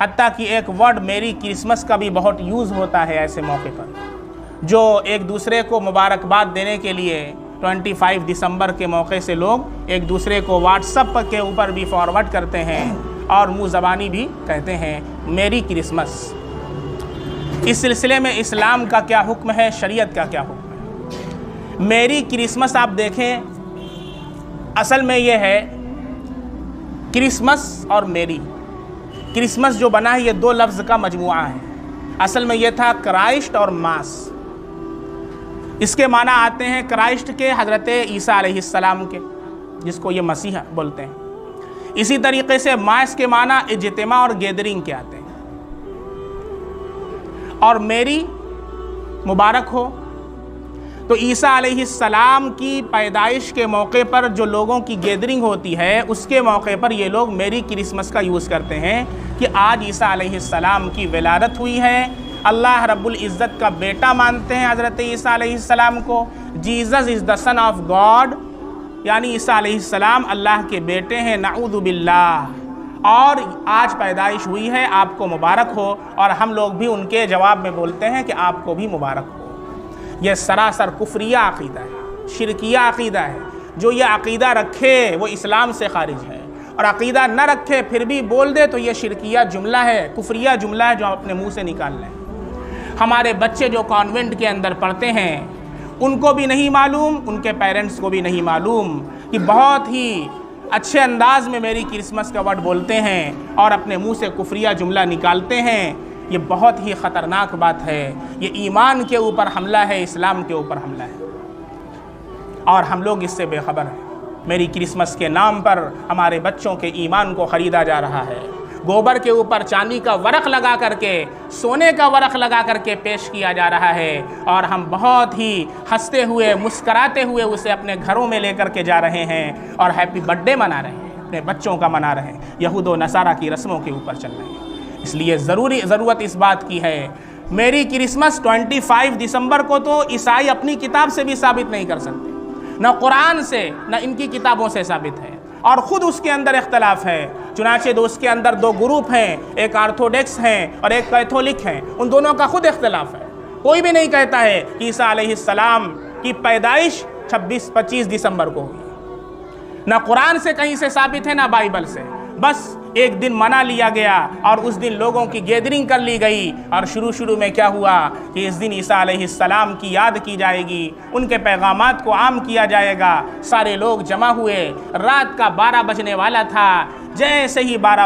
حتیٰ کہ ایک ورڈ میری کرسمس کا بھی بہت یوز ہوتا ہے ایسے موقع پر، جو ایک دوسرے کو مبارکباد دینے کے لیے 25 دسمبر کے موقع سے لوگ ایک دوسرے کو واٹس ایپ کے اوپر بھی فارورڈ کرتے ہیں اور منہ زبانی بھی کہتے ہیں میری کرسمس۔ اس سلسلے میں اسلام کا کیا حکم ہے، شریعت کا کیا حکم ہے؟ میری کرسمس آپ دیکھیں، اصل میں یہ ہے کرسمس اور میری۔ کرسمس جو بنا ہے یہ دو لفظ کا مجموعہ ہے، اصل میں یہ تھا کرائسٹ اور ماس۔ اس کے معنی آتے ہیں کرائسٹ کے، حضرت عیسیٰ علیہ السلام کے، جس کو یہ مسیح بولتے ہیں۔ اسی طریقے سے ماس کے معنی اجتماع اور گیدرنگ کے آتے ہیں۔ اور میری مبارک ہو، تو عیسیٰ علیہ السلام کی پیدائش کے موقع پر جو لوگوں کی گیدرنگ ہوتی ہے، اس کے موقع پر یہ لوگ میری کرسمس کا یوز کرتے ہیں کہ آج عیسیٰ علیہ السلام کی ولادت ہوئی ہے۔ اللہ رب العزت کا بیٹا مانتے ہیں حضرت عیسیٰ علیہ السلام کو۔ Jesus is the son of God, یعنی عیسیٰ علیہ السلام اللہ کے بیٹے ہیں، نعوذ باللہ، اور آج پیدائش ہوئی ہے، آپ کو مبارک ہو۔ اور ہم لوگ بھی ان کے جواب میں بولتے ہیں کہ آپ کو بھی مبارک ہو۔ یہ سراسر کفریہ عقیدہ ہے، شرکیہ عقیدہ ہے۔ جو یہ عقیدہ رکھے وہ اسلام سے خارج ہے، اور عقیدہ نہ رکھے پھر بھی بول دے تو یہ شرکیہ جملہ ہے، کفریہ جملہ ہے جو ہم اپنے منہ سے نکال لیں۔ ہمارے بچے جو کانوینٹ کے اندر پڑھتے ہیں ان کو بھی نہیں معلوم، ان کے پیرنٹس کو بھی نہیں معلوم کہ بہت ہی اچھے انداز میں میری کرسمس کا ورڈ بولتے ہیں اور اپنے منہ سے کفریہ جملہ نکالتے ہیں۔ یہ بہت ہی خطرناک بات ہے، یہ ایمان کے اوپر حملہ ہے، اسلام کے اوپر حملہ ہے، اور ہم لوگ اس سے بے خبر ہیں۔ میری کرسمس کے نام پر ہمارے بچوں کے ایمان کو خریدا جا رہا ہے، گوبر کے اوپر چاندی کا ورق لگا کر کے، سونے کا ورق لگا کر کے پیش کیا جا رہا ہے، اور ہم بہت ہی ہنستے ہوئے مسکراتے ہوئے اسے اپنے گھروں میں لے کر کے جا رہے ہیں اور ہیپی برتھ ڈے منا رہے ہیں، اپنے بچوں کا منا رہے ہیں، یہود و نصارہ کی رسموں کے اوپر چل رہے ہیں۔ اس لیے ضرورت اس بات کی ہے، میری کرسمس 25 دسمبر کو تو عیسائی اپنی کتاب سے بھی ثابت نہیں کر سکتے، نہ قرآن سے نہ ان کی کتابوں سے ثابت ہے، اور خود اس کے اندر اختلاف ہے۔ چنانچہ اس کے اندر دو گروپ ہیں، ایک آرتھوڈکس ہیں اور ایک کیتھولک ہیں، ان دونوں کا خود اختلاف ہے۔ کوئی بھی نہیں کہتا ہے کہ عیسیٰ علیہ السلام کی پیدائش 25 دسمبر کو ہوئی، نہ قرآن سے کہیں سے ثابت ہے نہ بائبل سے، بس ایک دن منا لیا گیا اور اس دن لوگوں کی گیدرنگ کر لی گئی، اور شروع میں کیا ہوا کہ اس دن عیسیٰ علیہ السلام کی یاد کی جائے گی، ان کے پیغامات کو عام کیا جائے گا۔ سارے لوگ جمع ہوئے، رات کا 12 بجنے والا تھا، جیسے ہی 12